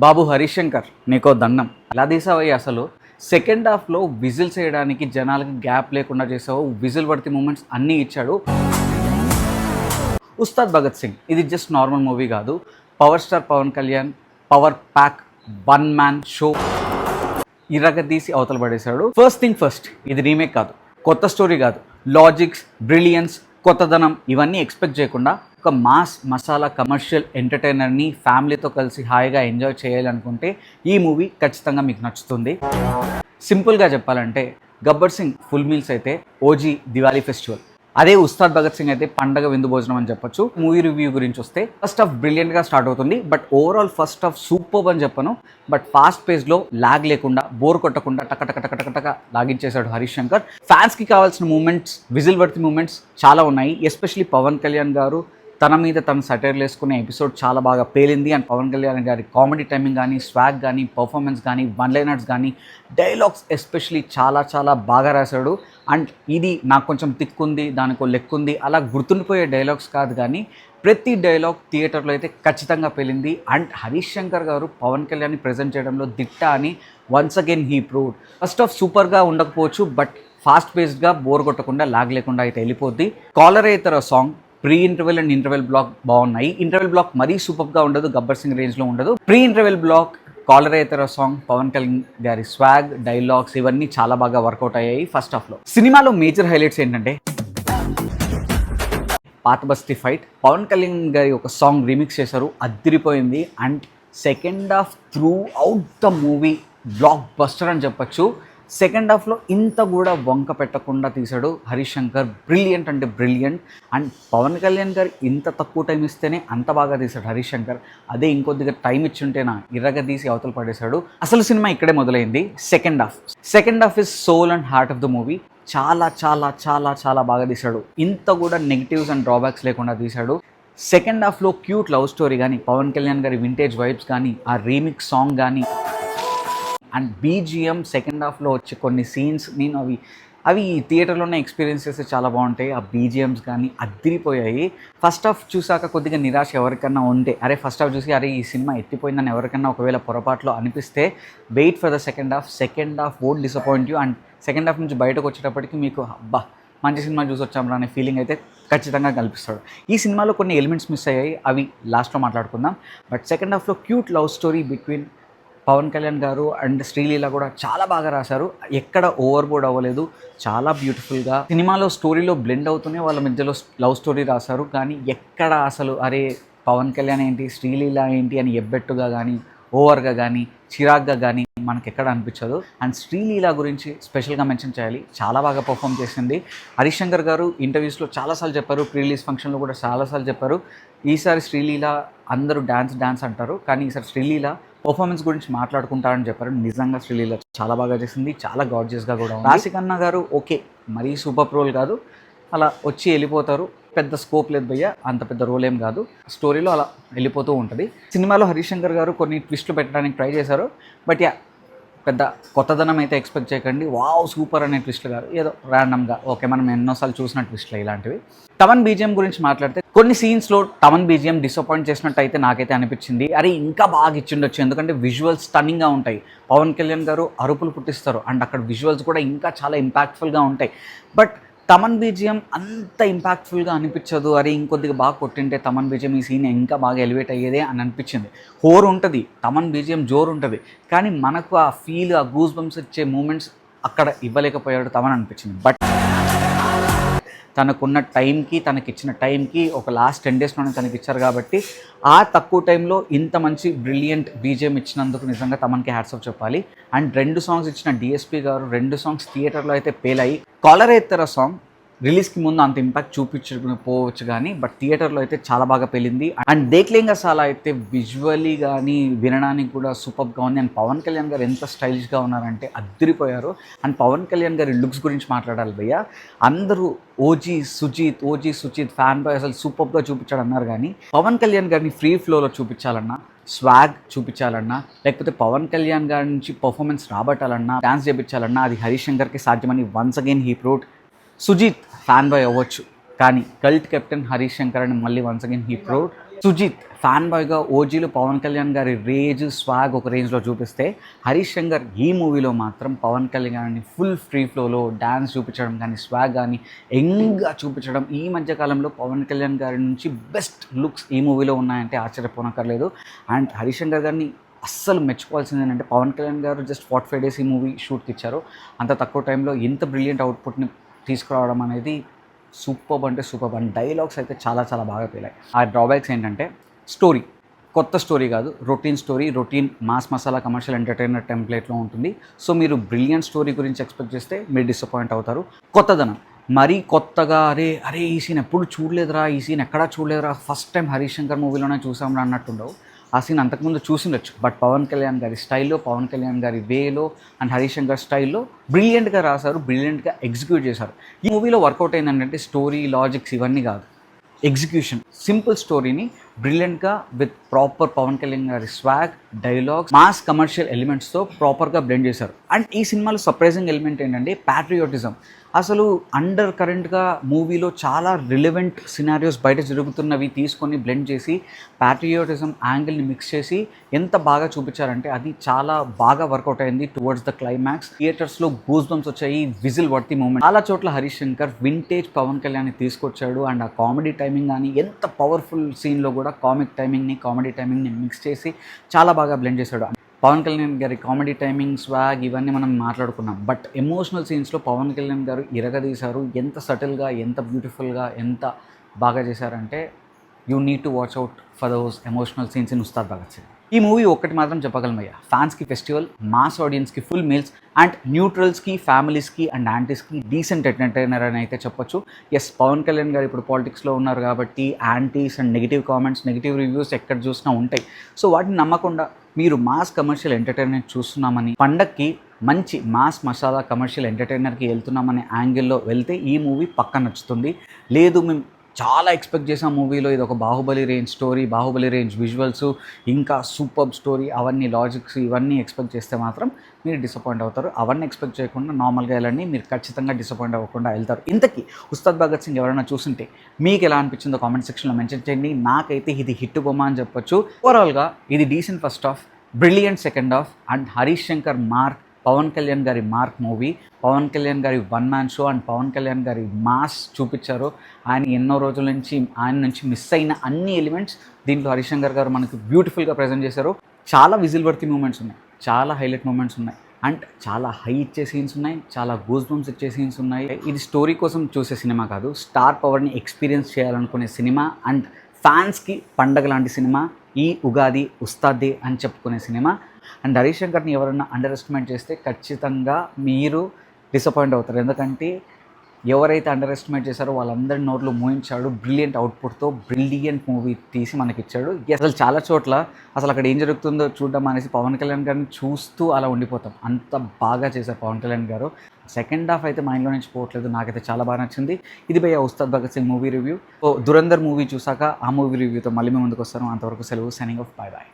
బాబు హరిశంకర్ నీకో దండం ఎలా తీసావయ్యి అసలు సెకండ్ హాఫ్లో విజిల్స్ వేయడానికి జనాలకి గ్యాప్ లేకుండా చేసావు. విజిల్ పడితే మూమెంట్స్ అన్నీ ఇచ్చాడు. ఉస్తాద్ భగత్ సింగ్ ఇది జస్ట్ నార్మల్ మూవీ కాదు. Power star Pawan Kalyan power pack one man show ఇరగదీసి అవతల పడేశాడు. ఫస్ట్ థింగ్ ఫస్ట్, ఇది రీమేక్ కాదు, కొత్త స్టోరీ కాదు, లాజిక్స్, బ్రిలియన్స్, కొత్తదనం ఇవన్నీ ఎక్స్పెక్ట్ చేయకుండా ఒక మాస్ మసాలా కమర్షియల్ ఎంటర్టైనర్ని ఫ్యామిలీతో కలిసి హాయిగా ఎంజాయ్ చేయాలనుకుంటే ఈ మూవీ ఖచ్చితంగా మీకు నచ్చుతుంది. సింపుల్గా చెప్పాలంటే గబ్బర్ సింగ్ ఫుల్ మీల్స్ అయితే ఓజీ దివాళీ ఫెస్టివల్, అదే ఉస్తాద్ భగత్ సింగ్ అయితే పండగ విందు భోజనం అని చెప్పొచ్చు. మూవీ రివ్యూ గురించి వస్తే ఫస్ట్ హాఫ్ బ్రిలియంట్గా స్టార్ట్ అవుతుంది. But overall first half super అని చెప్పను. బట్ ఫాస్ట్ పేస్లో లాగ్ లేకుండా బోర్ కొట్టకుండా టక లాగించేశాడు హరిశంకర్. ఫ్యాన్స్కి కావాల్సిన మూమెంట్స్, విజిల్ వర్తి మూమెంట్స్ చాలా ఉన్నాయి. ఎస్పెషలీ పవన్ కళ్యాణ్ గారు తన మీద తను సటైర్లు వేసుకునే ఎపిసోడ్ చాలా బాగా పేలింది. అండ్ పవన్ కళ్యాణ్ గారి కామెడీ టైమింగ్ కానీ, స్వాగ్ కానీ, పర్ఫార్మెన్స్ కానీ, వన్ లైనర్స్ కానీ, డైలాగ్స్ ఎస్పెషలీ చాలా బాగా రాశాడు. అండ్ ఇది నాకు కొంచెం తిక్కుంది, దానికో లెక్కుంది అలా గుర్తుండిపోయే డైలాగ్స్ కాదు, కానీ ప్రతి డైలాగ్ థియేటర్లో అయితే ఖచ్చితంగా పేలింది. అండ్ హరీష్ శంకర్ గారు పవన్ కళ్యాణ్ని ప్రజెంట్ చేయడంలో దిట్ట అని once again he proved. First off సూపర్గా ఉండకపోవచ్చు, బట్ ఫాస్ట్ పేస్డ్గా బోర్ కొట్టకుండా లాగ్ లేకుండా అయితే వెళ్ళిపోద్ది. కాలరేతర song, pre interval and interval block బాగున్నాయి. ఇంటర్వెల్ బ్లాక్ మరీ సూపర్గా ఉండదు, గబ్బర్ సింగ్ రేంజ్లో ఉండదు. ప్రీ ఇంటర్వెల్ బ్లాక్, కాలరేతర సాంగ్, పవన్ కళ్యాణ్ గారి స్వాగ్, డైలాగ్స్ ఇవన్నీ చాలా బాగా వర్కౌట్ అయ్యాయి ఫస్ట్ హాఫ్లో. సినిమాలో మేజర్ హైలైట్స్ ఏంటంటే పాత బస్తీ ఫైట్, పవన్ కళ్యాణ్ గారి ఒక సాంగ్ రీమిక్స్ చేశారు, అదిరిపోయింది. And second half through out the movie block buster అని చెప్పచ్చు. సెకండ్ హాఫ్లో ఇంత కూడా వంక పెట్టకుండా తీశాడు హరీష్ శంకర్. బ్రిలియంట్ అంటే బ్రిలియంట్. అండ్ పవన్ కళ్యాణ్ గారు ఇంత తక్కువ టైం ఇస్తేనే అంత బాగా తీశాడు హరీష్ శంకర్. అదే ఇంకొద్దిగా టైం ఇచ్చుంటేనా ఇరగదీసి అవతల పడేశాడు. అసలు సినిమా ఇక్కడే మొదలైంది. Second half is soul and heart of the movie. చాలా బాగా తీశాడు. ఇంత కూడా నెగిటివ్స్ అండ్ డ్రాబ్యాక్స్ లేకుండా తీశాడు. సెకండ్ హాఫ్లో క్యూట్ లవ్ స్టోరీ కానీ, పవన్ కళ్యాణ్ గారి వింటేజ్ వైబ్స్ కానీ, ఆ రీమిక్స్ సాంగ్ కానీ, అండ్ బీజిఎం సెకండ్ హాఫ్లో వచ్చే కొన్ని సీన్స్ నేను అవి థియేటర్లోనే ఎక్స్పీరియన్స్ చేస్తే చాలా బాగుంటాయి. ఆ బీజిఎమ్స్ కానీ అద్దిరిపోయాయి. ఫస్ట్ హాఫ్ చూసాక కొద్దిగా నిరాశ ఎవరికన్నా ఉంటే, అరే ఫస్ట్ హాఫ్ చూసి అరే ఈ సినిమా ఎత్తిపోయిందని ఎవరికన్నా ఒకవేళ పొరపాట్లో అనిపిస్తే wait for the second half won't disappoint you. And second half నుంచి బయటకు వచ్చేటప్పటికి మీకు అబ్బా మంచి సినిమా చూసి వచ్చామరా అనే ఫీలింగ్ అయితే ఖచ్చితంగా కల్పిస్తాడు. ఈ సినిమాలో కొన్ని ఎలిమెంట్స్ మిస్ అయ్యాయి, అవి లాస్ట్లో మాట్లాడుకుందాం. బట్ సెకండ్ హాఫ్లో cute love story between Pawan Kalyan garu and Sreeleela కూడా చాలా బాగా రాశారు. ఎక్కడ ఓవర్ బోర్డ్ అవ్వలేదు, చాలా బ్యూటిఫుల్గా సినిమాలో స్టోరీలో బ్లెండ్ అవుతూనే వాళ్ళ మధ్యలో లవ్ స్టోరీ రాశారు. కానీ ఎక్కడ అసలు అరే పవన్ కళ్యాణ్ ఏంటి, శ్రీలీల ఏంటి అని ఎబ్బెట్టుగా కానీ, ఓవర్గా కానీ, చిరాగ్గా కానీ మనకి ఎక్కడ అనిపించదు. అండ్ శ్రీలీల గురించి స్పెషల్గా మెన్షన్ చేయాలి, చాలా బాగా పర్ఫామ్ చేసింది. హరీష్ శంకర్ గారు ఇంటర్వ్యూస్లో చాలాసార్లు చెప్పారు, ప్రీ రిలీజ్ ఫంక్షన్లో కూడా చాలాసార్లు చెప్పారు, ఈసారి శ్రీలీల అందరూ డాన్స్ అంటారు, కానీ ఈసారి శ్రీలీల పర్ఫార్మెన్స్ గురించి మాట్లాడుకుంటారని చెప్పారు. నిజంగా శ్రీలీల చాలా బాగా చేసింది, చాలా గార్జియస్గా కూడా. రాశికన్నా గారు ఓకే, మరీ సూపర్ రోల్ కాదు, అలా వచ్చి వెళ్ళిపోతారు, పెద్ద స్కోప్ లేదు భయ్య, అంత పెద్ద రోల్ ఏం కాదు, స్టోరీలో అలా వెళ్ళిపోతూ ఉంటుంది. సినిమాలో హరీష్ శంకర్ గారు కొన్ని ట్విస్టులు పెట్టడానికి ట్రై చేశారు. బట్ పెద్ద కొత్తదనం అయితే ఎక్స్పెక్ట్ చేయకండి. వావ్ సూపర్ అనే ట్విస్టులు కాదు, ఏదో ర్యాండమ్గా ఓకే మనం ఎన్నోసార్లు చూసిన ట్విస్టులు ఇలాంటివి. తమన్ బీజిఎం గురించి మాట్లాడితే కొన్ని సీన్స్లో తమన్ బీజిఎం డిసప్పాయింట్ చేసినట్టు అయితే నాకైతే అనిపించింది. అరే ఇంకా బాగా ఇచ్చిండొచ్చు, ఎందుకంటే విజువల్స్ స్టన్నింగ్గా ఉంటాయి. పవన్ కళ్యాణ్ గారు అరుపులు పుట్టిస్తారు అండ్ అక్కడ విజువల్స్ కూడా ఇంకా చాలా ఇంపాక్ట్ఫుల్గా ఉంటాయి. బట్ తమన్ బీజిఎం అంత ఇంపాక్ట్ఫుల్గా అనిపించదు. అరే ఇంకొద్దిగా బాగా కొట్టింటే తమన్ బీజిఎం ఈ సీన్ ఇంకా బాగా ఎలివేట్ అయ్యేదే అని అనిపించింది. హోర్ ఉంటుంది, తమన్ బీజిఎం జోరు ఉంటుంది, కానీ మనకు ఆ ఫీల్, ఆ గూస్ బంప్స్ ఇచ్చే మూమెంట్స్ అక్కడ ఇవ్వలేకపోయాడు తమన్ అనిపించింది. బట్ తనకున్న టైంకి, తనకిచ్చిన టైంకి ఒక లాస్ట్ 10 డేస్లోనే తనకి ఇచ్చారు కాబట్టి ఆ తక్కువ టైంలో ఇంత మంచి బ్రిలియంట్ బీజిఎం ఇచ్చినందుకు నిజంగా తమన్కి హ్యాట్స్ ఆఫ్ చెప్పాలి. అండ్ 2 సాంగ్స్ ఇచ్చిన డిఎస్పీ గారు 2 సాంగ్స్ థియేటర్లో అయితే పేలాయి. కాలరేతర సాంగ్ రిలీజ్కి ముందు అంత ఇంపాక్ట్ చూపించకపోవచ్చు కానీ బట్ థియేటర్లో అయితే చాలా బాగా పేలింది. అండ్ దేఖ్లేంగా సాలా అయితే విజువల్లీ కానీ వినడానికి కూడా సూపర్గా ఉంది. అండ్ పవన్ కళ్యాణ్ గారు ఎంత స్టైలిష్గా ఉన్నారంటే అద్దరిపోయారు. అండ్ పవన్ కళ్యాణ్ గారి లుక్స్ గురించి మాట్లాడాలి భయ్య. అందరూ ఓజీ సుజిత్ ఫ్యాన్ బాయ్ అసలు సూపర్గా చూపించాడు అన్నారు, కానీ పవన్ కళ్యాణ్ గారిని ఫ్రీ ఫ్లోలో చూపించాలన్నా, స్వాగ్ చూపించాలన్నా, లేకపోతే పవన్ కళ్యాణ్ గారి నుంచి పర్ఫార్మెన్స్ రాబట్టాలన్నా, డాన్స్ చేయించాలన్నా అది హరీష్ శంకర్కి సాధ్యమని once again he proved. Sujeeth fan boy అవ్వచ్చు, కానీ కల్ట్ కెప్టెన్ హరీష్ శంకర్ అని మళ్ళీ once again he proved. Sujeeth fan బాయ్గా ఓజీలో పవన్ కళ్యాణ్ గారి రేంజ్ స్వాగ్ ఒక రేంజ్లో చూపిస్తే, హరీష్ శంకర్ ఈ మూవీలో మాత్రం పవన్ కళ్యాణ్ గారిని ఫుల్ ఫ్రీ ఫ్లోలో డ్యాన్స్ చూపించడం కానీ, స్వాగ్ కానీ యంగ్గా చూపించడం. ఈ మధ్యకాలంలో పవన్ కళ్యాణ్ గారి నుంచి బెస్ట్ లుక్స్ ఈ మూవీలో ఉన్నాయంటే ఆశ్చర్యపోనక్కర్లేదు. అండ్ హరీష్ శంకర్ గారిని అస్సలు మెచ్చుకోవాల్సింది ఏంటంటే, పవన్ కళ్యాణ్ గారు జస్ట్ 45 days ఈ మూవీ షూట్కి ఇచ్చారు. అంత తక్కువ టైంలో ఇంత బ్రిలియంట్ అవుట్పుట్ని తీసుకురావడం అనేది సూపర్బ్ అంటే సూపర్బ్. అండ్ డైలాగ్స్ అయితే చాలా చాలా బాగా పేలాయి. ఆ డ్రాబ్యాక్స్ ఏంటంటే, స్టోరీ కొత్త స్టోరీ కాదు, routine story, routine mass masala commercial entertainer టెంప్లెట్లో ఉంటుంది. సో మీరు బ్రిలియంట్ స్టోరీ గురించి ఎక్స్పెక్ట్ చేస్తే మీరు డిసప్పాయింట్ అవుతారు. కొత్తదనం మరీ కొత్తగా అరే అరే ఈ సీన్ ఎప్పుడు చూడలేదురా, ఈ సీన్ ఎక్కడా చూడలేదురా, ఫస్ట్ టైం హరీష్ శంకర్ మూవీలోనే చూసాంరా అన్నట్టుండవు. ఆ సీన్ అంతకుముందు చూసిండొచ్చు, బట్ పవన్ కళ్యాణ్ గారి స్టైల్లో, పవన్ కళ్యాణ్ గారి వేలో అండ్ హరీష్ శంకర్ స్టైల్లో బ్రిలియంట్గా రాశారు, బ్రిలియంట్గా ఎగ్జిక్యూట్ చేశారు. ఈ మూవీలో వర్కౌట్ అయిందంటే స్టోరీ, లాజిక్స్ ఇవన్నీ కాదు, ఎగ్జిక్యూషన్. సింపుల్ స్టోరీని బ్రిలియంట్గా విత్ ప్రాపర్ పవన్ కళ్యాణ్ గారి స్వాగ్, డైలాగ్స్, మాస్ కమర్షియల్ ఎలిమెంట్స్తో ప్రాపర్గా బ్లెండ్ చేశారు. అండ్ ఈ సినిమాలో సర్ప్రైజింగ్ ఎలిమెంట్ ఏంటంటే ప్యాట్రియోటిజం. అసలు అండర్ కరెంట్గా మూవీలో చాలా రిలవెంట్ సినారియోస్ బయట జరుగుతున్నవి తీసుకొని బ్లెండ్ చేసి ప్యాట్రియోటిజం యాంగిల్ని మిక్స్ చేసి ఎంత బాగా చూపించారంటే అది చాలా బాగా వర్కౌట్ అయింది. టువర్డ్స్ ద క్లైమాక్స్ థియేటర్స్లో గూస్ బంప్స్ వచ్చాయి, విజిల్ వర్తి మూమెంట్. చాలా చోట్ల హరీష్ శంకర్ వింటేజ్ పవన్ కళ్యాణ్ని తీసుకొచ్చాడు. అండ్ ఆ కామెడీ టైమింగ్ కానీ ఎంత పవర్ఫుల్ సీన్లో కూడా కామిక్ టైమింగ్ని, కామెడీ టైమింగ్ని మిక్స్ చేసి చాలా బాగా బ్లెండ్ చేశాడు. పవన్ కళ్యాణ్ గారి కామెడీ టైమింగ్, స్వాగ్ ఇవన్నీ మనం మాట్లాడుకున్నాం. బట్ ఎమోషనల్ సీన్స్లో పవన్ కళ్యాణ్ గారు ఇరగదీశారు. ఎంత సటిల్గా, ఎంత బ్యూటిఫుల్గా, ఎంత బాగా చేశారంటే you need to watch out for those emotional scenes in Ustaad Bhagat Singh. ఈ మూవీ ఒక్కటి మాత్రం చెప్పగలమయ్యా, ఫ్యాన్స్కి ఫెస్టివల్, మాస్ ఆడియన్స్కి ఫుల్ మీల్స్ అండ్ న్యూట్రల్స్కి, ఫ్యామిలీస్కి అండ్ యాంటీస్కి డీసెంట్ ఎంటర్టైనర్ అని అయితే చెప్పొచ్చు. ఎస్, పవన్ కళ్యాణ్ గారు ఇప్పుడు పాలిటిక్స్లో ఉన్నారు కాబట్టి antis and negative comments, negative reviews ఎక్కడ చూసినా ఉంటాయి. సో వాటిని నమ్మకుండా మీరు మాస్ కమర్షియల్ ఎంటర్టైన్మెంట్ చూస్తున్నామని, పండక్కి మంచి మాస్ మసాలా కమర్షియల్ ఎంటర్టైనర్కి వెళ్తున్నామనే యాంగిల్లో వెళ్తే ఈ మూవీ పక్క నచ్చుతుంది. లేదు మేము చాలా ఎక్స్పెక్ట్ చేసాం మూవీలో, ఇది ఒక Baahubali range story, Baahubali range visuals, ఇంకా సూపర్ స్టోరీ, అవన్నీ లాజిక్స్ ఇవన్నీ ఎక్స్పెక్ట్ చేస్తే మాత్రం మీరు డిసప్పాయింట్ అవుతారు. అవన్నీ ఎక్స్పెక్ట్ చేయకుండా నార్మల్గా వెళ్ళండి, మీరు ఖచ్చితంగా డిసప్పాయింట్ అవ్వకుండా వెళ్తారు. ఇంతకీ ఉస్తాద్ భగత్ సింగ్ ఎవరైనా చూస్తుంటే మీకు ఎలా అనిపించిందో కామెంట్ సెక్షన్లో మెన్షన్ చేయండి. నాకైతే ఇది హిట్ బొమ్మ అని చెప్పొచ్చు. ఓవరాల్గా ఇది decent first half, brilliant second half and Harish Shankar mark, Pawan Kalyan గారి మార్క్ మూవీ. పవన్ కళ్యాణ్ గారి one man show and Pawan Kalyan గారి మాస్ చూపించారు. ఆయన ఎన్నో రోజుల నుంచి ఆయన నుంచి మిస్ అయిన అన్ని ఎలిమెంట్స్ దీంట్లో హరీష్ శంకర్ గారు మనకు బ్యూటిఫుల్గా ప్రజెంట్ చేశారు. చాలా విజిల్ వర్తి మూమెంట్స్ ఉన్నాయి, చాలా హైలైట్ మూమెంట్స్ ఉన్నాయి అండ్ చాలా హై ఇచ్చే సీన్స్ ఉన్నాయి, చాలా గూస్ బంప్స్ ఇచ్చే సీన్స్ ఉన్నాయి. ఇది స్టోరీ కోసం చూసే సినిమా కాదు, స్టార్ పవర్ని ఎక్స్పీరియన్స్ చేయాలనుకునే సినిమా అండ్ ఫ్యాన్స్కి పండగ లాంటి సినిమా. ఈ ఉగాది ఉస్తాద్ డే అని చెప్పుకునే సినిమా. అండ్ హరీష్ శంకర్ని ఎవరైనా అండర్ ఎస్టిమేట్ చేస్తే ఖచ్చితంగా మీరు డిసప్పాయింట్ అవుతారు. ఎందుకంటే ఎవరైతే అండర్ ఎస్టిమేట్ చేశారో వాళ్ళందరి నోట్లు మోయించాడు. బ్రిలియంట్ అవుట్పుట్తో బ్రిలియంట్ మూవీ తీసి మనకిచ్చాడు. అసలు చాలా చోట్ల అసలు అక్కడ ఏం జరుగుతుందో చూడడం అనేసి పవన్ కళ్యాణ్ గారిని చూస్తూ అలా ఉండిపోతాం. అంత బాగా చేశారు పవన్ కళ్యాణ్ గారు. సెకండ్ హాఫ్ అయితే మైండ్లో నుంచి పోవట్లేదు, నాకైతే చాలా బాగా నచ్చింది. ఇది భయ్యా Ustaad Bhagat Singh movie review. Dhurandhar movie చూసాక ఆ మూవీ రివ్యూతో మళ్ళీ మేము ముందుకు వస్తాను. అంతవరకు సెలవు, సైనింగ్ ఆఫ్, బాయ్ బాయ్.